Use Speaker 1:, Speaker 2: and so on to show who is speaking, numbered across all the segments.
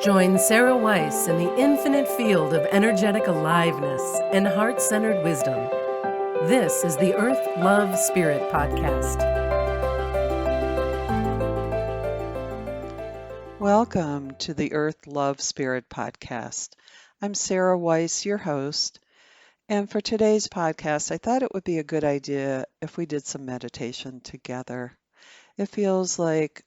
Speaker 1: Join Sarah Weiss in the infinite field of energetic aliveness and heart-centered wisdom. This is the Earth, Love, Spirit podcast.
Speaker 2: Welcome to the Earth, Love, Spirit podcast. I'm Sarah Weiss, your host. And for today's podcast, I thought it would be a good idea if we did some meditation together. It feels like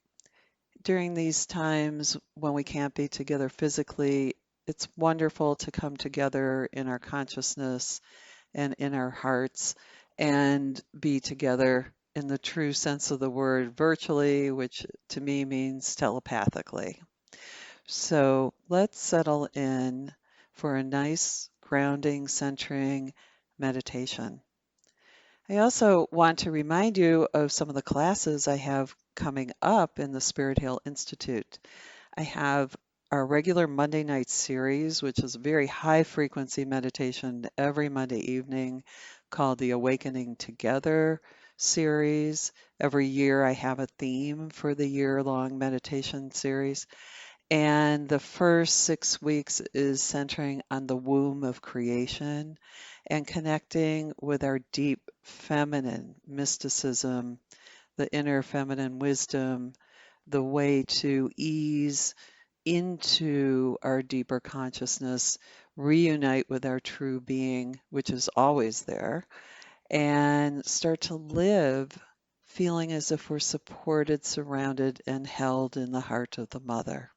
Speaker 2: during these times when we can't be together physically, it's wonderful to come together in our consciousness and in our hearts and be together in the true sense of the word virtually, which to me means telepathically. So let's settle in for a nice grounding, centering meditation. I also want to remind you of some of the classes I have coming up in the Spirit Hill Institute. I have our regular Monday night series, which is a very high frequency meditation every Monday evening called the Awakening Together series. Every year I have a theme for the year-long meditation series. And the first 6 weeks is centering on the womb of creation and connecting with our deep feminine mysticism, the inner feminine wisdom, the way to ease into our deeper consciousness, reunite with our true being, which is always there, and start to live feeling as if we're supported, surrounded, and held in the heart of the mother.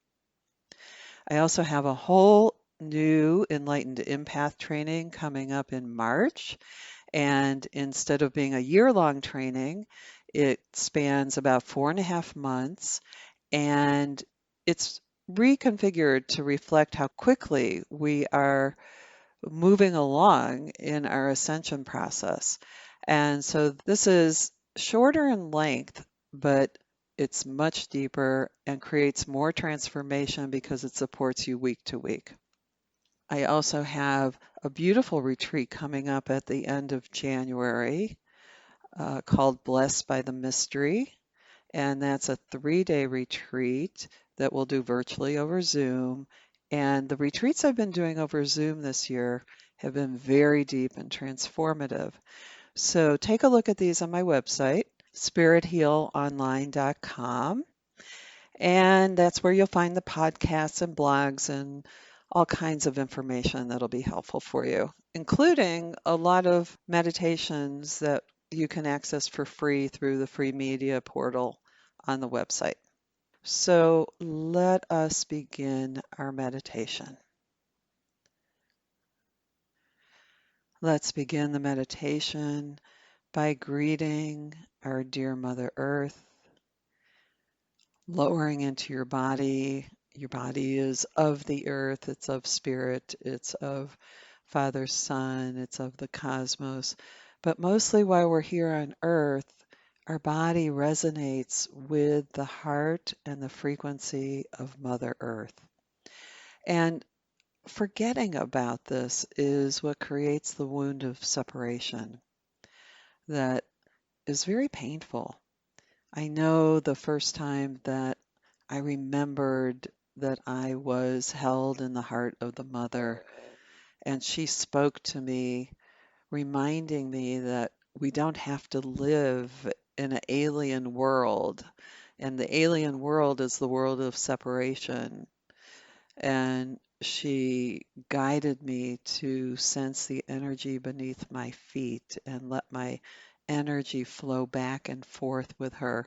Speaker 2: I also have a whole new enlightened empath training coming up in March. And instead of being a year-long training, it spans about 4.5 months. And it's reconfigured to reflect how quickly we are moving along in our ascension process. And so this is shorter in length, but it's much deeper and creates more transformation because it supports you week to week. I also have a beautiful retreat coming up at the end of January called Blessed by the Mystery. And that's a 3-day retreat that we'll do virtually over Zoom. And the retreats I've been doing over Zoom this year have been very deep and transformative. So take a look at these on my website, spirithealonline.com. And that's where you'll find the podcasts and blogs and all kinds of information that'll be helpful for you, including a lot of meditations that you can access for free through the free media portal on the website. So let us begin our meditation. Let's begin the meditation by greeting our dear Mother Earth, lowering into your body. Your body is of the earth, it's of spirit, it's of Father, Son, it's of the cosmos. But mostly while we're here on earth, our body resonates with the heart and the frequency of Mother Earth. And forgetting about this is what creates the wound of separation that is very painful. I know the first time that I remembered that I was held in the heart of the mother, and she spoke to me, reminding me that we don't have to live in an alien world. And the alien world is the world of separation. And she guided me to sense the energy beneath my feet and let my energy flow back and forth with her.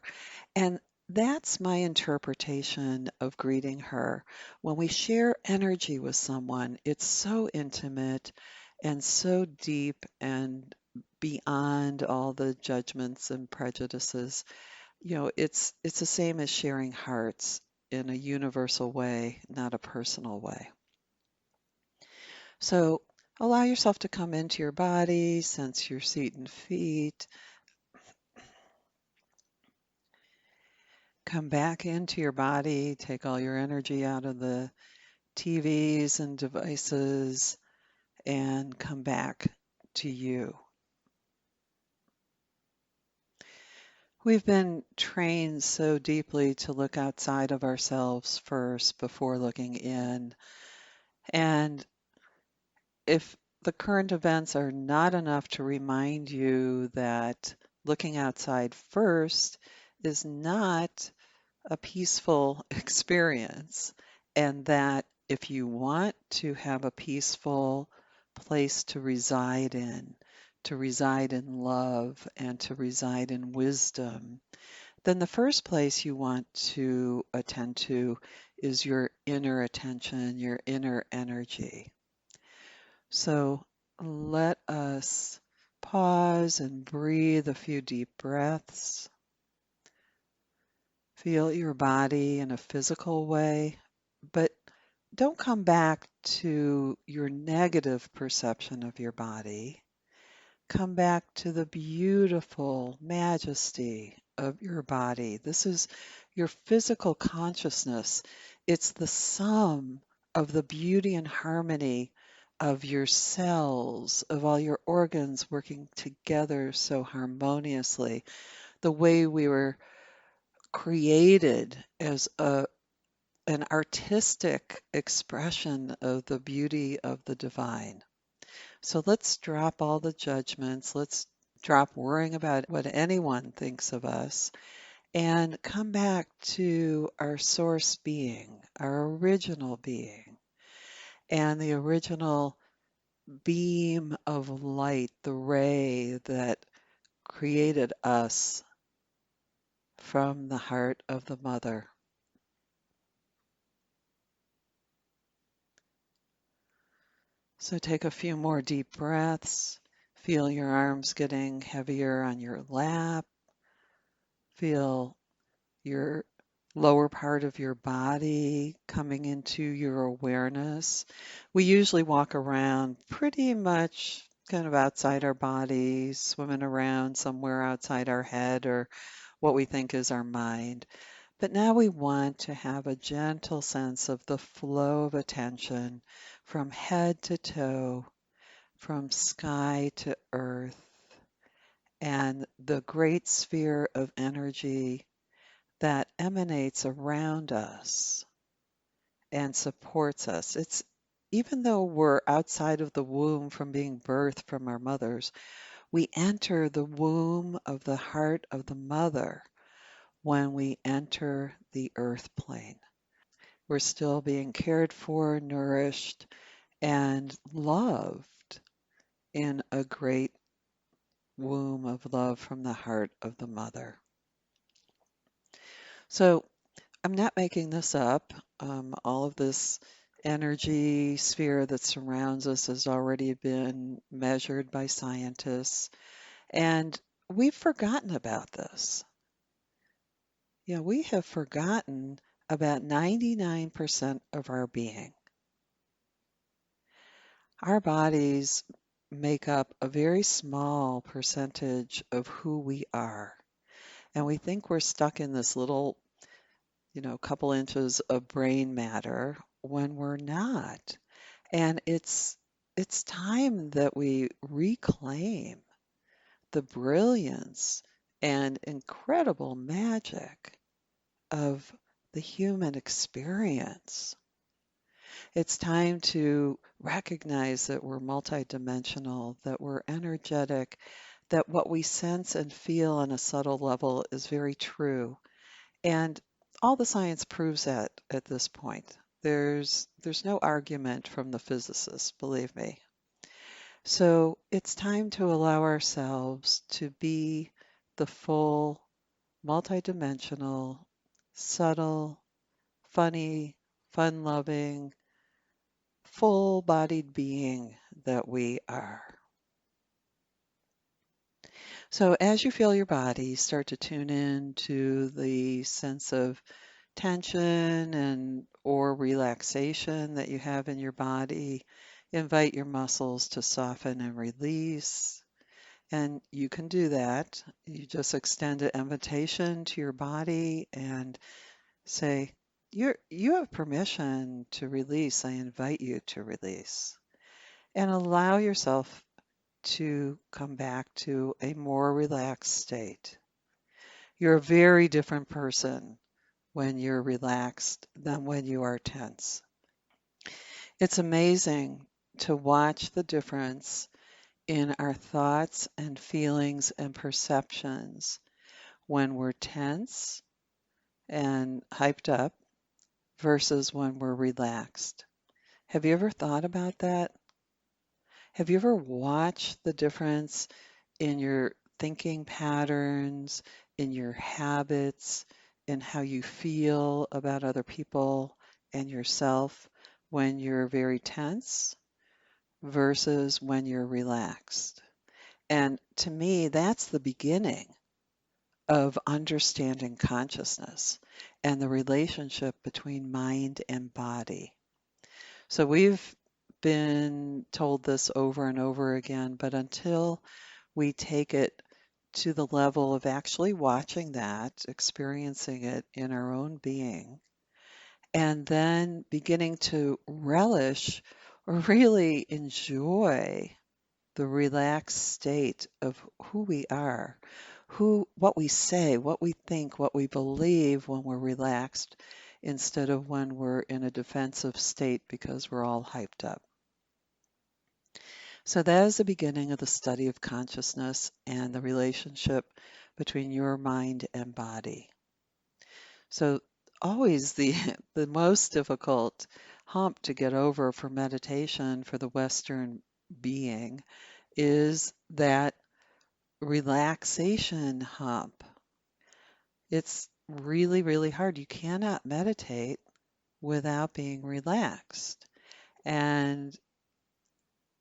Speaker 2: And that's my interpretation of greeting her. When we share energy with someone, it's so intimate and so deep and beyond all the judgments and prejudices. It's the same as sharing hearts in a universal way, not a personal way. So allow yourself to come into your body, sense your seat and feet. Come back into your body, take all your energy out of the TVs and devices, and come back to you. We've been trained so deeply to look outside of ourselves first before looking in. And if the current events are not enough to remind you that looking outside first is not a peaceful experience, and that if you want to have a peaceful place to reside in love, and to reside in wisdom, then the first place you want to attend to is your inner attention, your inner energy. So let us pause and breathe a few deep breaths. Feel your body in a physical way, but don't come back to your negative perception of your body. Come back to the beautiful majesty of your body. This is your physical consciousness. It's the sum of the beauty and harmony of your cells, of all your organs working together so harmoniously. The way we were created as an artistic expression of the beauty of the divine. So let's drop all the judgments. Let's drop worrying about what anyone thinks of us and come back to our source being, our original being, and the original beam of light, the ray that created us from the heart of the mother. So take a few more deep breaths. Feel your arms getting heavier on your lap. Feel your lower part of your body coming into your awareness. We usually walk around pretty much kind of outside our bodies, swimming around somewhere outside our head or what we think is our mind. But now we want to have a gentle sense of the flow of attention from head to toe, from sky to earth, and the great sphere of energy that emanates around us and supports us. It's even though we're outside of the womb from being birthed from our mothers, we enter the womb of the heart of the mother when we enter the earth plane. We're still being cared for, nourished, and loved in a great womb of love from the heart of the mother. So I'm not making this up. All of this energy sphere that surrounds us has already been measured by scientists, and we've forgotten about this. Yeah, we have forgotten about 99% of our being. Our bodies make up a very small percentage of who we are, and we think we're stuck in this little couple inches of brain matter when we're not. And it's time that we reclaim the brilliance and incredible magic of the human experience. It's time to recognize that we're multidimensional, that we're energetic, that what we sense and feel on a subtle level is very true. And all the science proves that at this point. There's no argument from the physicists, believe me. So it's time to allow ourselves to be the full, multidimensional, subtle, funny, fun-loving, full-bodied being that we are. So as you feel your body start to tune in to the sense of tension and or relaxation that you have in your body, invite your muscles to soften and release. And you can do that. You just extend an invitation to your body and say, you have permission to release. I invite you to release. And allow yourself to come back to a more relaxed state. You're a very different person when you're relaxed than when you are tense. It's amazing to watch the difference in our thoughts and feelings and perceptions when we're tense and hyped up versus when we're relaxed. Have you ever thought about that? Have you ever watched the difference in your thinking patterns, in your habits, in how you feel about other people and yourself when you're very tense versus when you're relaxed? And to me, that's the beginning of understanding consciousness and the relationship between mind and body. So we've been told this over and over again, but until we take it to the level of actually watching that, experiencing it in our own being, and then beginning to relish or really enjoy the relaxed state of who we are, what we say, what we think, what we believe when we're relaxed instead of when we're in a defensive state because we're all hyped up. So that is the beginning of the study of consciousness and the relationship between your mind and body. So always the the most difficult hump to get over for meditation for the Western being is that relaxation hump. It's really, really hard. You cannot meditate without being relaxed. And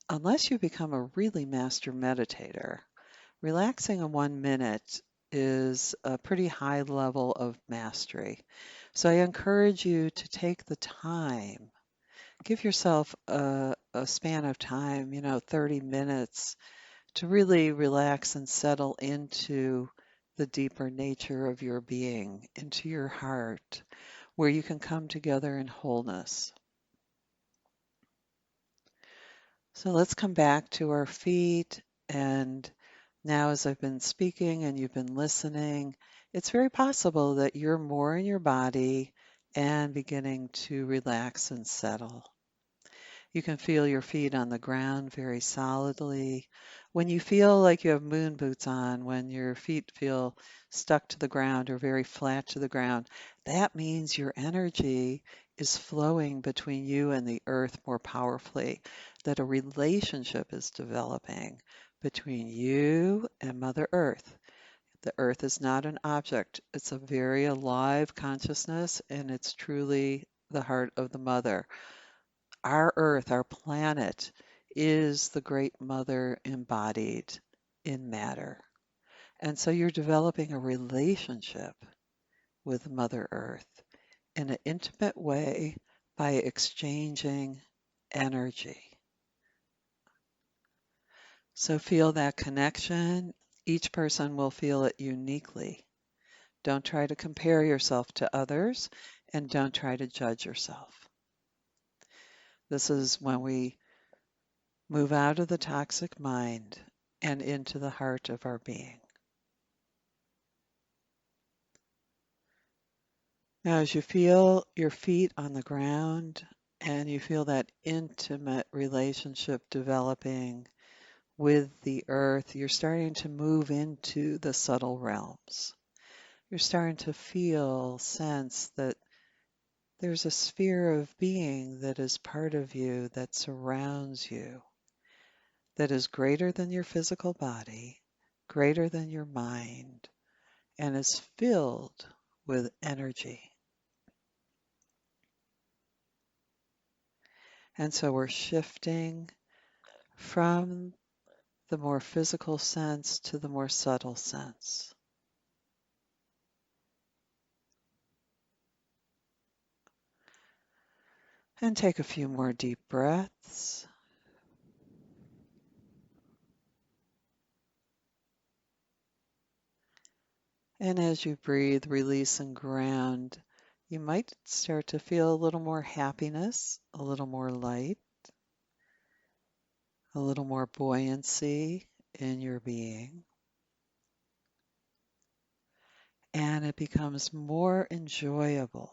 Speaker 2: unless you become a really master meditator, relaxing in 1 minute is a pretty high level of mastery. So I encourage you to take the time, give yourself a span of time, 30 minutes to really relax and settle into the deeper nature of your being, into your heart, where you can come together in wholeness. So let's come back to our feet. And now, as I've been speaking and you've been listening, it's very possible that you're more in your body and beginning to relax and settle. You can feel your feet on the ground very solidly. When you feel like you have moon boots on, when your feet feel stuck to the ground or very flat to the ground, that means your energy is flowing between you and the earth more powerfully, that a relationship is developing between you and Mother Earth. The earth is not an object, it's a very alive consciousness, and it's truly the heart of the mother. Our earth, our planet, is the great mother embodied in matter. And so you're developing a relationship with Mother Earth in an intimate way by exchanging energy. So feel that connection. Each person will feel it uniquely. Don't try to compare yourself to others and don't try to judge yourself. This is when we move out of the toxic mind and into the heart of our being. Now, as you feel your feet on the ground and you feel that intimate relationship developing with the earth, you're starting to move into the subtle realms. You're starting to feel, sense that there's a sphere of being that is part of you, that surrounds you, that is greater than your physical body, greater than your mind, and is filled with energy. And so we're shifting from the more physical sense to the more subtle sense. And take a few more deep breaths. And as you breathe, release and ground, you might start to feel a little more happiness, a little more light, a little more buoyancy in your being. and it becomes more enjoyable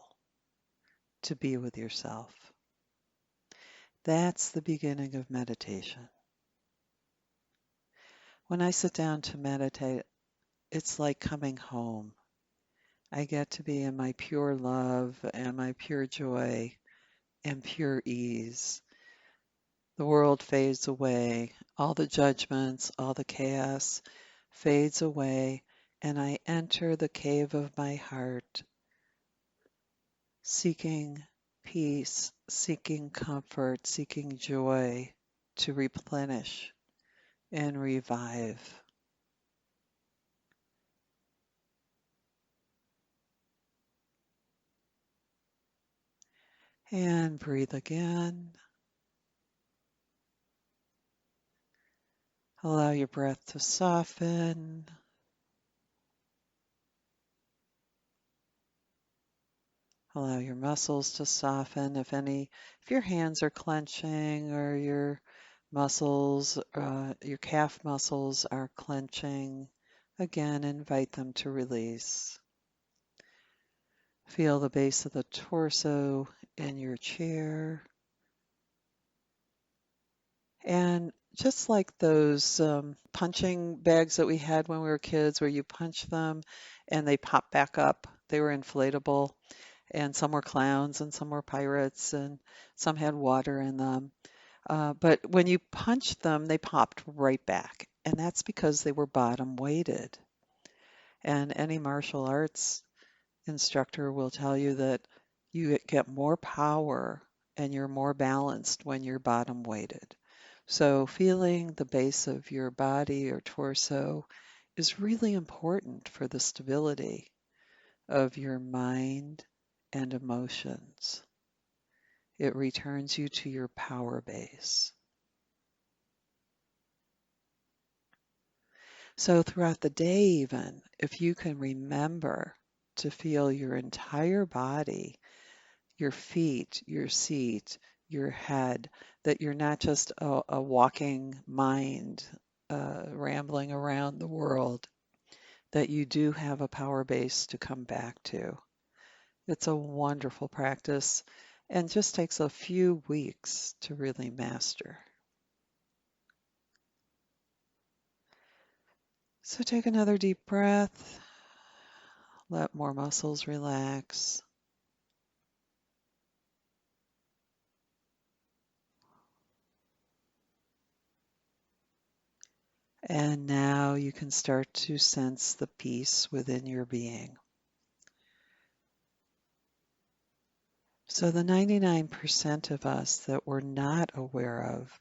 Speaker 2: to be with yourself. That's the beginning of meditation. When I sit down to meditate, it's like coming home. I get to be in my pure love and my pure joy and pure ease. The world fades away, all the judgments, all the chaos fades away, and I enter the cave of my heart, seeking peace, seeking comfort, seeking joy to replenish and revive. And breathe again. Allow your breath to soften. Allow your muscles to soften. If your hands are clenching or your muscles, your calf muscles are clenching, again, invite them to release. Feel the base of the torso in your chair. And just like those punching bags that we had when we were kids, where you punch them and they pop back up, they were inflatable, and some were clowns and some were pirates, and some had water in them. But when you punched them, they popped right back. And that's because they were bottom weighted. And any martial arts instructor will tell you that you get more power and you're more balanced when you're bottom weighted. So feeling the base of your body or torso is really important for the stability of your mind and emotions. It returns you to your power base. So throughout the day, even if you can remember to feel your entire body, your feet, your seat, your head, that you're not just a walking mind rambling around the world, that you do have a power base to come back to. It's a wonderful practice and just takes a few weeks to really master. So take another deep breath. Let more muscles relax. And now you can start to sense the peace within your being. So the 99% of us that we're not aware of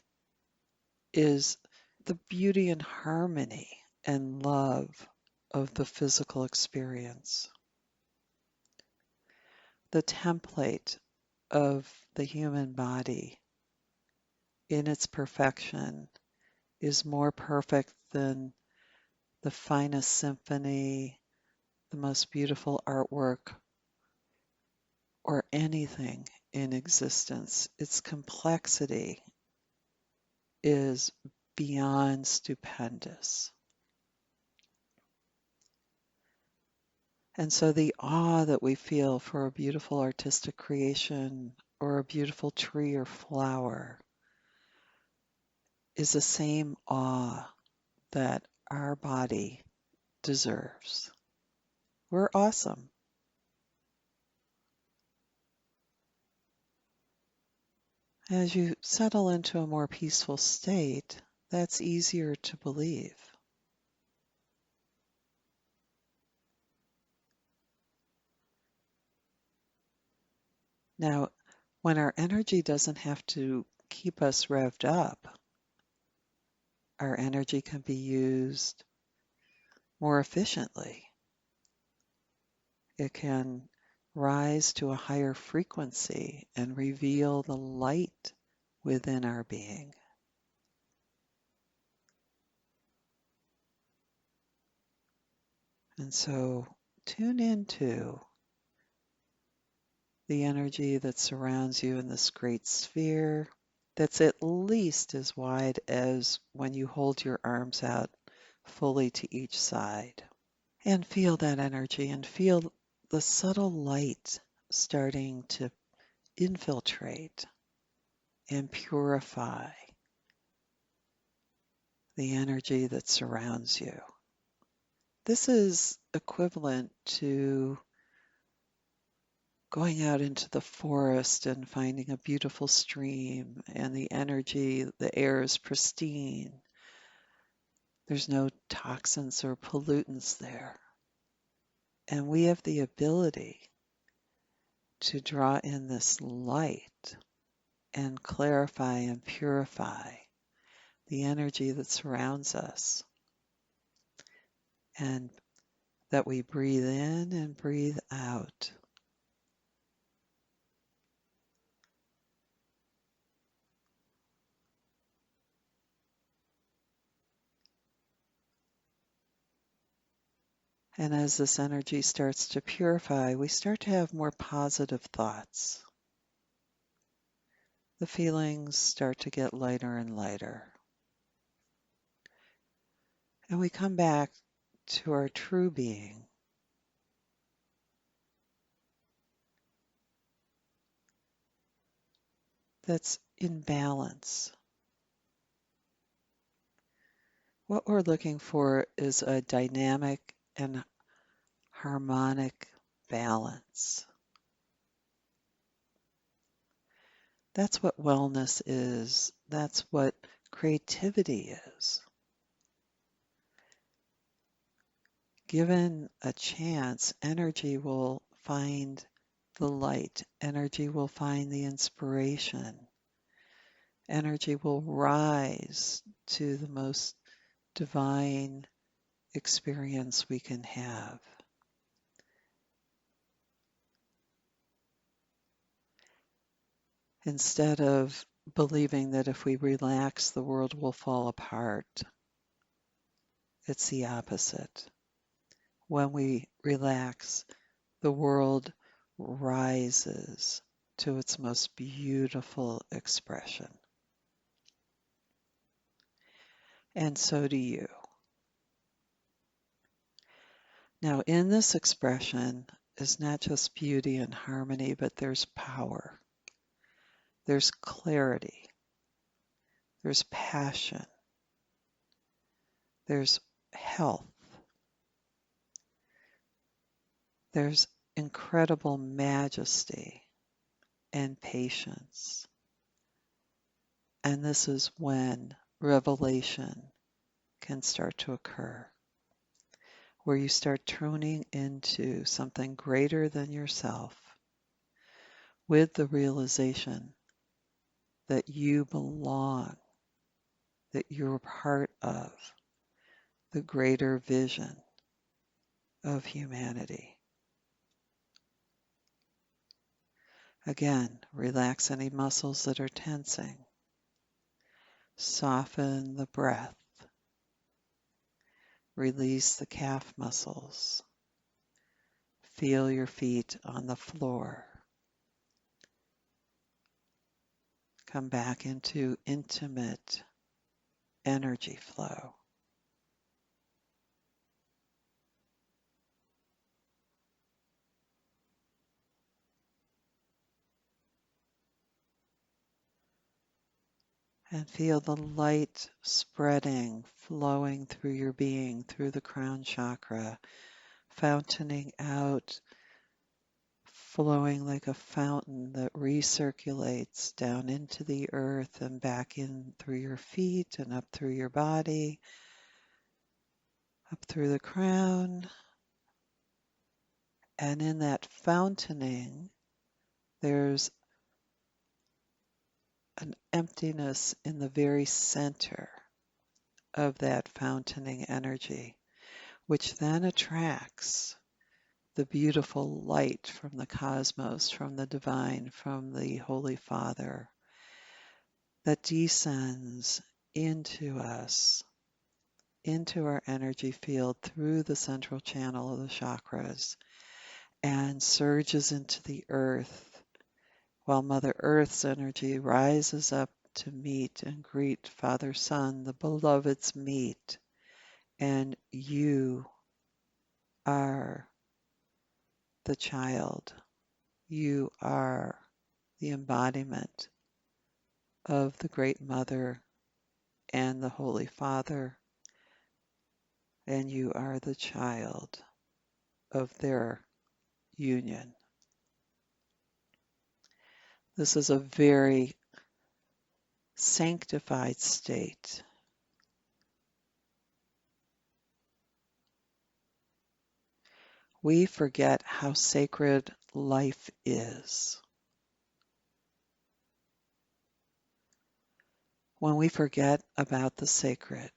Speaker 2: is the beauty and harmony and love of the physical experience. The template of the human body in its perfection is more perfect than the finest symphony, the most beautiful artwork, or anything in existence. Its complexity is beyond stupendous. And so the awe that we feel for a beautiful artistic creation or a beautiful tree or flower is the same awe that our body deserves. We're awesome. As you settle into a more peaceful state, that's easier to believe. Now, when our energy doesn't have to keep us revved up, our energy can be used more efficiently. It can rise to a higher frequency and reveal the light within our being. And so tune into the energy that surrounds you in this great sphere that's at least as wide as when you hold your arms out fully to each side. And feel that energy and feel the subtle light starting to infiltrate and purify the energy that surrounds you. This is equivalent to going out into the forest and finding a beautiful stream and the energy, the air is pristine. There's no toxins or pollutants there. And we have the ability to draw in this light and clarify and purify the energy that surrounds us, and that we breathe in and breathe out. And as this energy starts to purify, we start to have more positive thoughts. The feelings start to get lighter and lighter. And we come back to our true being. That's in balance. What we're looking for is a dynamic and harmonic balance. That's what wellness is. That's what creativity is. Given a chance, energy will find the light. Energy will find the inspiration. Energy will rise to the most divine experience we can have. Instead of believing that if we relax, the world will fall apart, it's the opposite. When we relax, the world rises to its most beautiful expression. And so do you. Now, in this expression is not just beauty and harmony, but there's power, there's clarity, there's passion, there's health, there's incredible majesty and patience. And this is when revelation can start to occur, where you start tuning into something greater than yourself with the realization that you belong, that you're part of the greater vision of humanity. Again, relax any muscles that are tensing. Soften the breath. Release the calf muscles. Feel your feet on the floor. Come back into intimate energy flow. And feel the light spreading, flowing through your being, through the crown chakra, fountaining out, flowing like a fountain that recirculates down into the earth and back in through your feet and up through your body, up through the crown. And in that fountaining, there's an emptiness in the very center of that fountaining energy, which then attracts the beautiful light from the cosmos, from the divine, from the Holy Father, that descends into us, into our energy field through the central channel of the chakras, and surges into the earth, while Mother Earth's energy rises up to meet and greet Father Son, the beloved's meet, and you are the child. You are the embodiment of the Great Mother and the Holy Father, and you are the child of their union. This is a very sanctified state. We forget how sacred life is. When we forget about the sacred,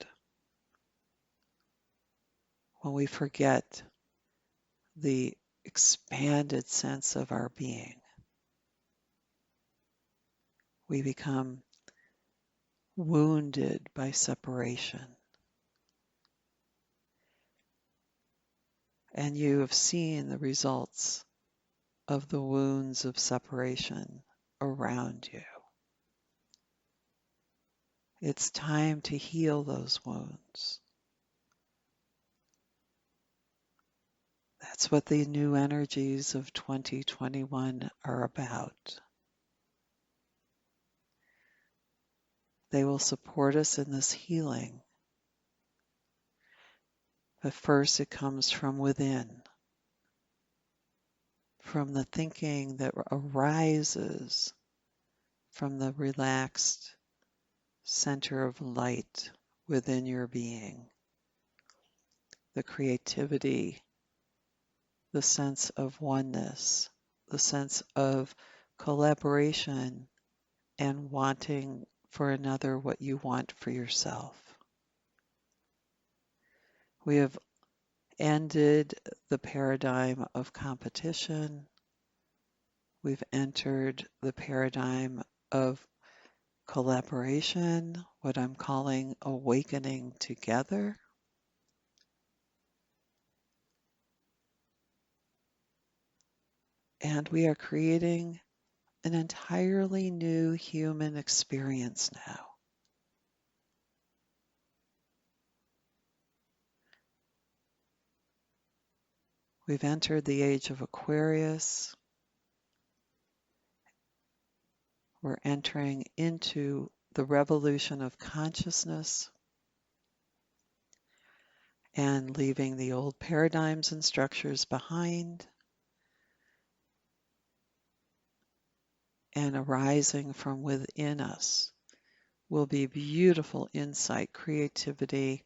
Speaker 2: when we forget the expanded sense of our being, we become wounded by separation. And you have seen the results of the wounds of separation around you. It's time to heal those wounds. That's what the new energies of 2021 are about. They will support us in this healing. But first, it comes from within, from the thinking that arises from the relaxed center of light within your being, the creativity, the sense of oneness, the sense of collaboration and wanting for another what you want for yourself. We have ended the paradigm of competition. We've entered the paradigm of collaboration, what I'm calling awakening together. And we are creating an entirely new human experience now. We've entered the age of Aquarius. We're entering into the revolution of consciousness and leaving the old paradigms and structures behind, and arising from within us will be beautiful insight, creativity,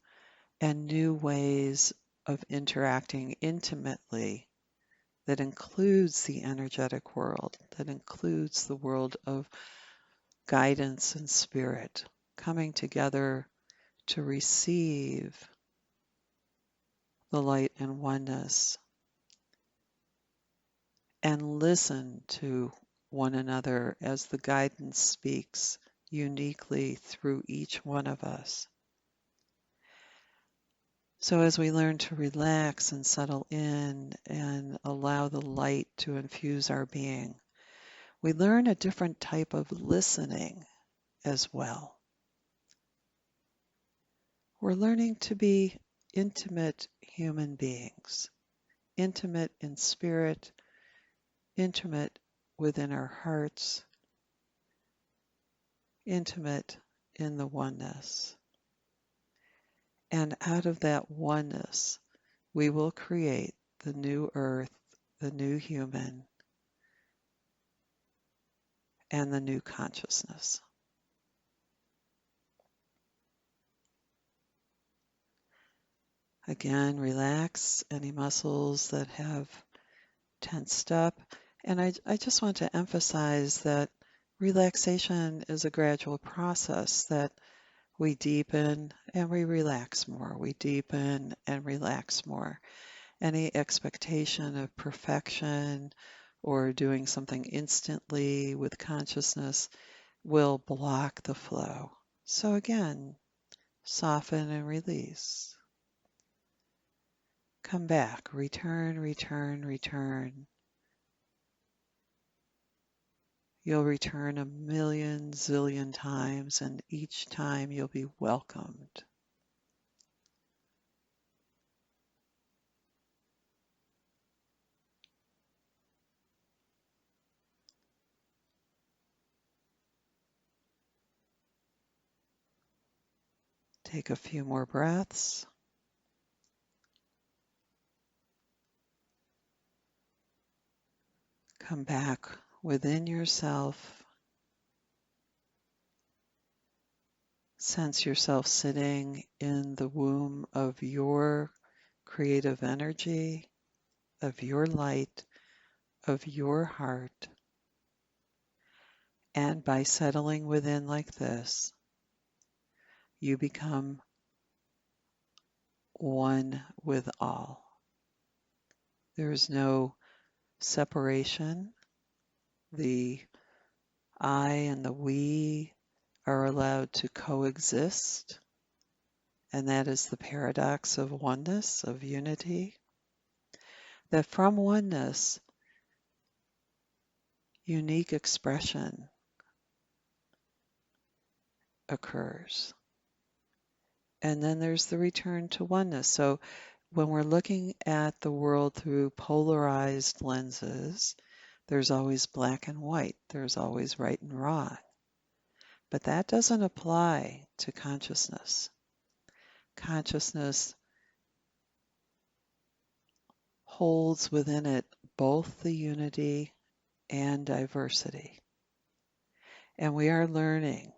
Speaker 2: and new ways of interacting intimately that includes the energetic world, that includes the world of guidance and spirit, coming together to receive the light and oneness and listen to one another as the guidance speaks uniquely through each one of us. So as we learn to relax and settle in and allow the light to infuse our being, we learn a different type of listening as well. We're learning to be intimate human beings, intimate in spirit, intimate within our hearts, intimate in the oneness. And out of that oneness, we will create the new earth, the new human, and the new consciousness. Again, relax any muscles that have tensed up. And I just want to emphasize that relaxation is a gradual process, that we deepen and we relax more. We deepen and relax more. Any expectation of perfection or doing something instantly with consciousness will block the flow. So again, soften and release. Come back, return, return, return. You'll return a million zillion times, and each time you'll be welcomed. Take a few more breaths. Come back within yourself. Sense yourself sitting in the womb of your creative energy, of your light, of your heart. And by settling within like this, you become one with all. There is no separation. The I and the we are allowed to coexist, and that is the paradox of oneness, of unity, that from oneness, unique expression occurs. And then there's the return to oneness. So when we're looking at the world through polarized lenses, there's always black and white, there's always right and wrong. But that doesn't apply to consciousness. Consciousness holds within it both the unity and diversity. And we are learning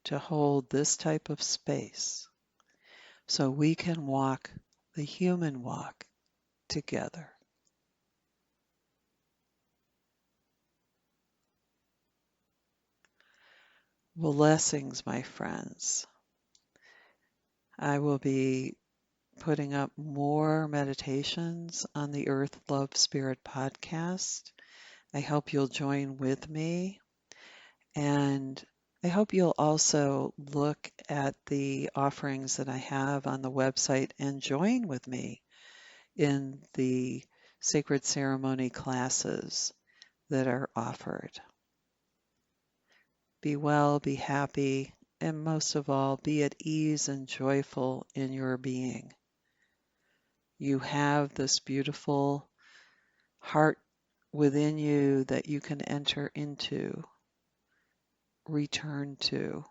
Speaker 2: to hold this type of space so we can walk the human walk together. Blessings, my friends. I will be putting up more meditations on the Earth Love Spirit podcast. I hope you'll join with me, and I hope you'll also look at the offerings that I have on the website and join with me in the sacred ceremony classes that are offered. Be well, be happy, and most of all, be at ease and joyful in your being. You have this beautiful heart within you that you can enter into, return to,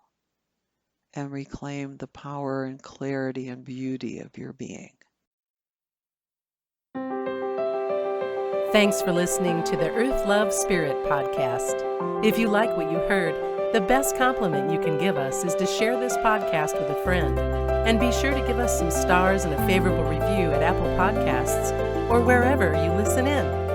Speaker 2: and reclaim the power and clarity and beauty of your being.
Speaker 1: Thanks for listening to the Earth Love Spirit podcast. If you like what you heard, the best compliment you can give us is to share this podcast with a friend. And be sure to give us some stars and a favorable review at Apple Podcasts or wherever you listen in.